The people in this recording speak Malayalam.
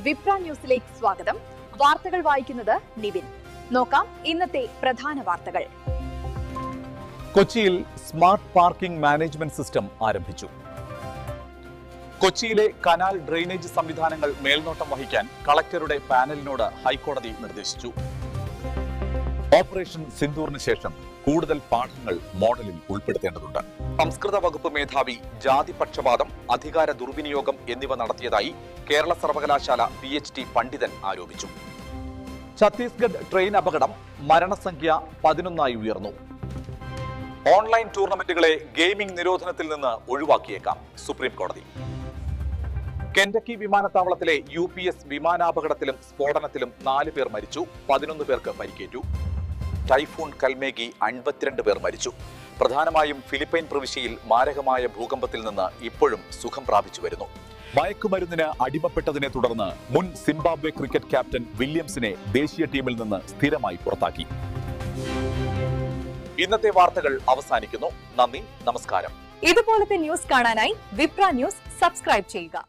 വിപ്ര ന്യൂസിലേക്ക് സ്വാഗതം. വാർത്തകൾ വായിക്കുന്നത് നിവിൻ. നോക്കാം ഇന്നത്തെ പ്രധാന വാർത്തകൾ. കൊച്ചിയിൽ സ്മാർട്ട് പാർക്കിംഗ് മാനേജ്മെന്റ് സിസ്റ്റം ആരംഭിച്ചു. കൊച്ചിയിലെ കനാൽ ഡ്രെയിനേജ് സംവിധാനങ്ങൾ മേൽനോട്ടം വഹിക്കാൻ കളക്ടറുടെ പാനലിനോട് ഹൈക്കോടതി നിർദ്ദേശിച്ചു. ഓപ്പറേഷൻ സിന്ദൂറിന് ശേഷം കൂടുതൽ പാഠങ്ങൾ മോഡലിൽ ഉൾപ്പെടുത്തേണ്ടതുണ്ട്. സംസ്കൃത വകുപ്പ് മേധാവി ജാതിപക്ഷപാതം, അധികാര ദുർവിനിയോഗം എന്നിവ നടത്തിയതായി കേരള സർവകലാശാല PhD പണ്ഡിതൻ ആരോപിച്ചു. ഛത്തീസ്ഗഡ് ട്രെയിൻ അപകടം, മരണസംഖ്യ 11 ഉയർന്നു. ഓൺലൈൻ ടൂർണമെന്റുകളെ ഗെയിമിംഗ് നിരോധനത്തിൽ നിന്ന് ഒഴിവാക്കിയേക്കാം സുപ്രീം കോടതി. കെൻഡക്കി വിമാനത്താവളത്തിലെ UPS വിമാനാപകടത്തിലും സ്ഫോടനത്തിലും 4 പേർ മരിച്ചു, 11 പേർക്ക് പരിക്കേറ്റു. ടൈഫൂൺ കൽമേഗി 52 പേർ മരിച്ചു. പ്രധാനമായും ഫിലിപ്പൈൻ പ്രവിശ്യയിൽ മാരകമായ ഭൂകമ്പത്തിൽ നിന്ന് ഇപ്പോഴും സുഖം പ്രാപിച്ചു വരുന്നു. മയക്കുമരുന്നിന് അടിമപ്പെട്ടതിനെ തുടർന്ന് മുൻ സിംബാബ്വെ ക്രിക്കറ്റ് ക്യാപ്റ്റൻ വില്യംസിനെ ദേശീയ ടീമിൽ നിന്ന് സ്ഥിരമായി പുറത്താക്കി. ഇന്നത്തെ വാർത്തകൾ അവസാനിക്കുന്നു. നന്ദി, നമസ്കാരം. ഇതുപോലത്തെ ന്യൂസ് കാണാനായി വിപ്ര ന്യൂസ് സബ്സ്ക്രൈബ് ചെയ്യുക.